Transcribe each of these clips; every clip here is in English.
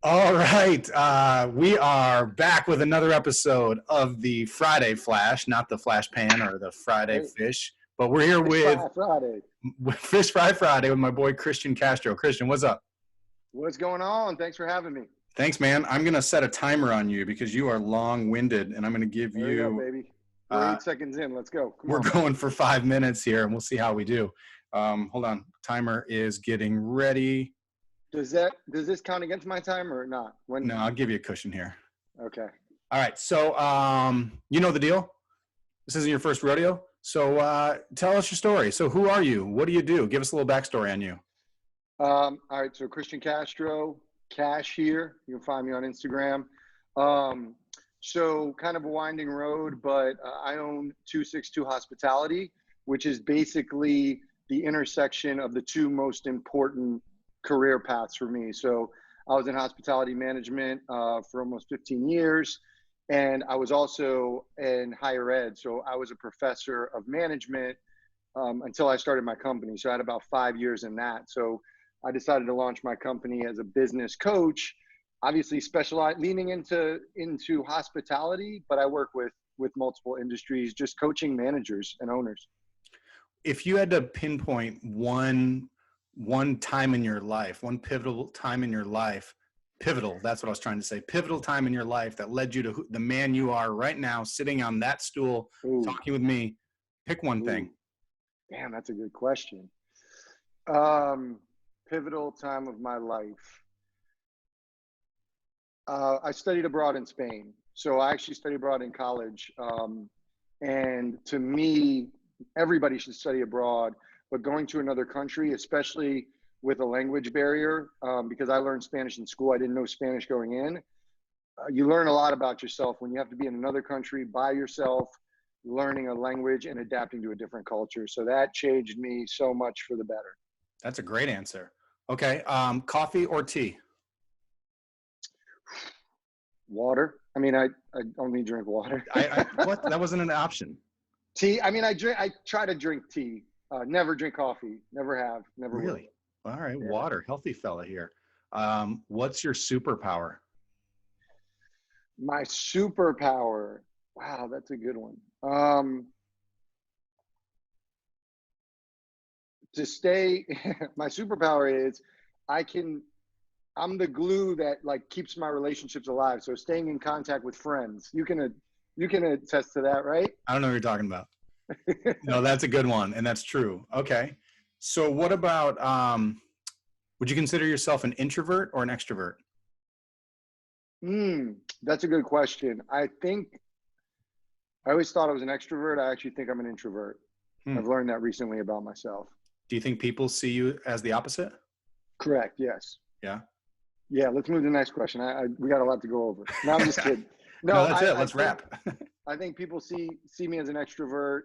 All right. We are back with another episode of the Friday Flash, not the Flash Pan or the Friday Fish, but we're here with Fish Fry Friday with my boy Kristian Castro. Kristian, what's up? What's going on? Thanks for having me. Thanks, man. I'm going to set a timer on you because you are long-winded, and I'm going to give there you go, baby. We're 8 seconds in. Let's go. We're going for 5 minutes here, and we'll see how we do. Hold on. Timer is getting ready. Does this count against my time or not? No, I'll give you a cushion here. Okay. All right. So, you know the deal. This isn't your first rodeo. So tell us your story. So who are you? What do you do? Give us a little backstory on you. All right. So Kristian Castro, Cash here. You can find me on Instagram. So kind of a winding road, but I own 262 Hospitality, which is basically the intersection of the two most important career paths for me. So I was in hospitality management for almost 15 years. And I was also in higher ed. So I was a professor of management until I started my company. So I had about 5 years in that. So I decided to launch my company as a business coach, obviously leaning into hospitality, but I work with multiple industries, just coaching managers and owners. If you had to pinpoint one time in your life, one pivotal time in your life, that's what I was trying to say, pivotal time in your life that led you to the man you are right now, sitting on that stool, talking with me, pick one thing. Damn, that's a good question. Pivotal time of my life. I studied abroad in Spain. So I actually studied abroad in college. And to me, everybody should study abroad. But going to another country, especially with a language barrier, because I learned Spanish in school, I didn't know Spanish going in. You learn a lot about yourself when you have to be in another country by yourself, learning a language and adapting to a different culture. So that changed me so much for the better. That's a great answer. Okay. Coffee or tea? Water. I mean, I only drink water. What? That wasn't an option. Tea. I mean, I try to drink tea. Never drink coffee. Never have. Never really. Will. All right. Yeah. Water. Healthy fella here. What's your superpower? My superpower. Wow, that's a good one. My superpower is I'm the glue that like keeps my relationships alive. So staying in contact with friends. You can attest to that, right? I don't know what you're talking about. No, that's a good one. And that's true. Okay. So what about, would you consider yourself an introvert or an extrovert? That's a good question. I always thought I was an extrovert. I actually think I'm an introvert. I've learned that recently about myself. Do you think people see you as the opposite? Correct. Yes. Yeah. Yeah. Let's move to the next question. We got a lot to go over. No, I'm just kidding. No, that's it. Let's wrap. I think people see me as an extrovert,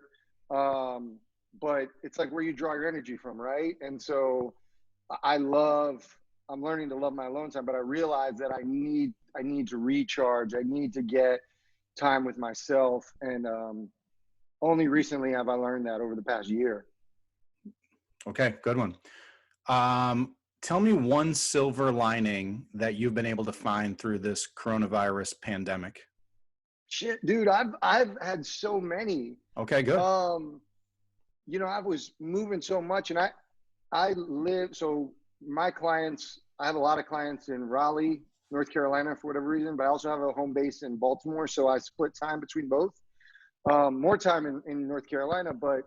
but it's like where you draw your energy from, right? And so I'm learning to love my alone time, but I realize that I need to recharge. I need to get time with myself. And only recently have I learned that over the past year. Okay, good one. Tell me one silver lining that you've been able to find through this coronavirus pandemic. Shit, dude, I've had so many. Okay, good. I was moving so much, and so my clients, I have a lot of clients in Raleigh, North Carolina for whatever reason, but I also have a home base in Baltimore. So I split time between both. More time in North Carolina, but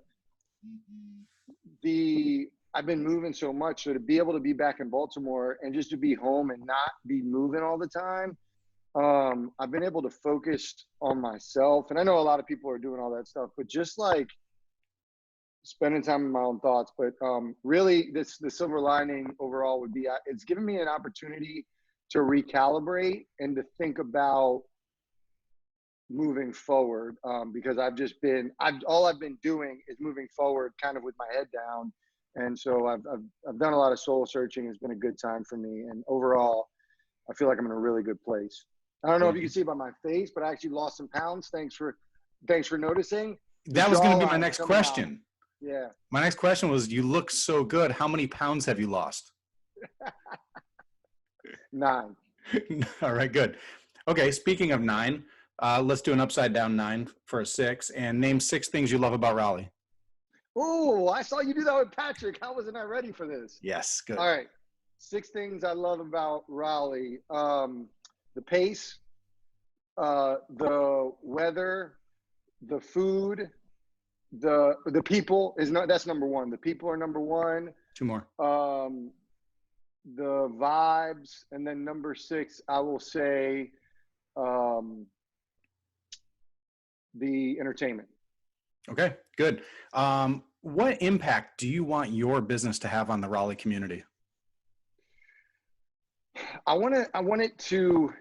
I've been moving so much. So to be able to be back in Baltimore and just to be home and not be moving all the time, I've been able to focus on myself. And I know a lot of people are doing all that stuff, but just like spending time in my own thoughts. But really the silver lining overall would be, it's given me an opportunity to recalibrate and to think about moving forward, because all I've been doing is moving forward kind of with my head down. And so I've done a lot of soul searching. It's been a good time for me. And overall, I feel like I'm in a really good place. I don't know if you can see it by my face, but I actually lost some pounds. Thanks for noticing. That was going to be my next question. Out. Yeah. My next question was, you look so good. How many pounds have you lost? 9. All right, good. Okay, speaking of 9, let's do an upside down 9 for a 6, and name 6 things you love about Raleigh. Oh, I saw you do that with Patrick. How wasn't I ready for this? Yes, good. All right. 6 things I love about Raleigh. The pace, the weather, the food, the people that's number 1. The people are number 1. 2 more. The vibes, and then number 6, I will say, the entertainment. Okay, good. What impact do you want your business to have on the Raleigh community? I want it to,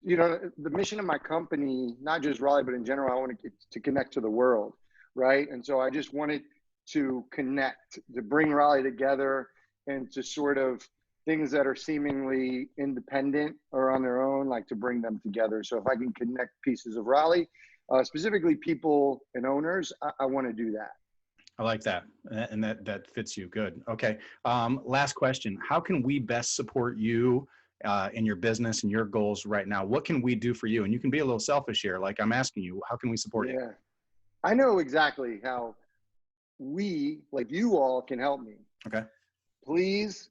the mission of my company, not just Raleigh, but in general, I want it to connect to the world, right? And so I just wanted to connect, to bring Raleigh together, and to sort of things that are seemingly independent or on their own, like to bring them together. So if I can connect pieces of Raleigh, specifically people and owners, I want to do that. I like that, and that fits you. Good. Okay. Last question. How can we best support you in your business and your goals right now? What can we do for you? And you can be a little selfish here. Like I'm asking you, how can we support you? I know exactly how like you all can help me. Okay. Please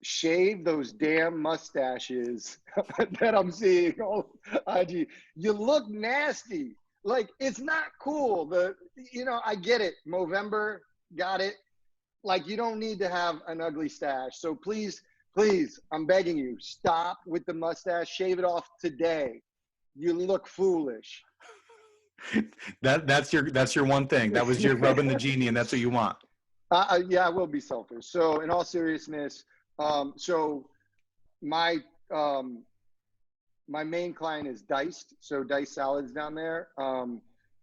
shave those damn mustaches that I'm seeing on IG. You look nasty. Like, it's not cool. I get it. Movember, got it. Like, you don't need to have an ugly stash. So please, I'm begging you, stop with the mustache. Shave it off today. You look foolish. That's your one thing. That was your rubbing the genie, and that's what you want. Yeah, I will be selfish. So in all seriousness, so my main client is Diced. So Diced Salads down there.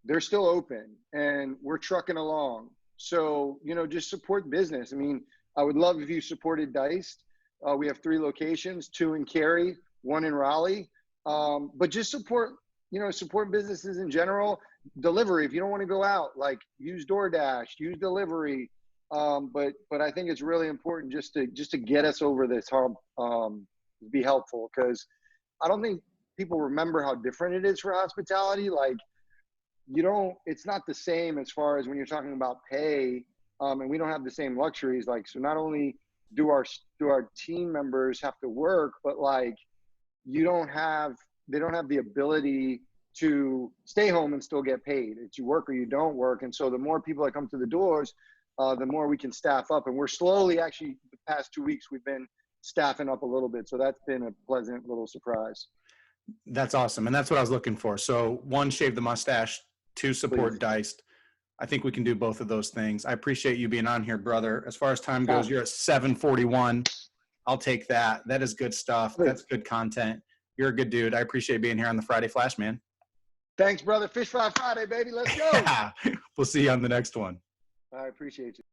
They're still open and we're trucking along. So, just support business. I mean, I would love if you supported Diced. We have 3 locations, 2 in Cary, 1 in Raleigh. But just support businesses in general. Delivery, if you don't want to go out, like use DoorDash, use delivery. But I think it's really important just to get us over this hump, be helpful, because I don't think people remember how different it is for hospitality. Like, it's not the same as far as when you're talking about pay, and we don't have the same luxuries. Like, so not only do our team members have to work, but like they don't have the ability to stay home and still get paid. It's you work or you don't work. And so the more people that come to the doors, the more we can staff up. And we're slowly, actually, the past 2 weeks, we've been staffing up a little bit. So that's been a pleasant little surprise. That's awesome. And that's what I was looking for. So 1, shave the mustache, 2, support Please. Diced. I think we can do both of those things. I appreciate you being on here, brother. As far as time goes, you're at 7:41. I'll take that. That is good stuff. That's good content. You're a good dude. I appreciate being here on the Friday Flash, man. Thanks, brother. Fish Fry Friday, baby. Let's go. We'll see you on the next one. I appreciate you.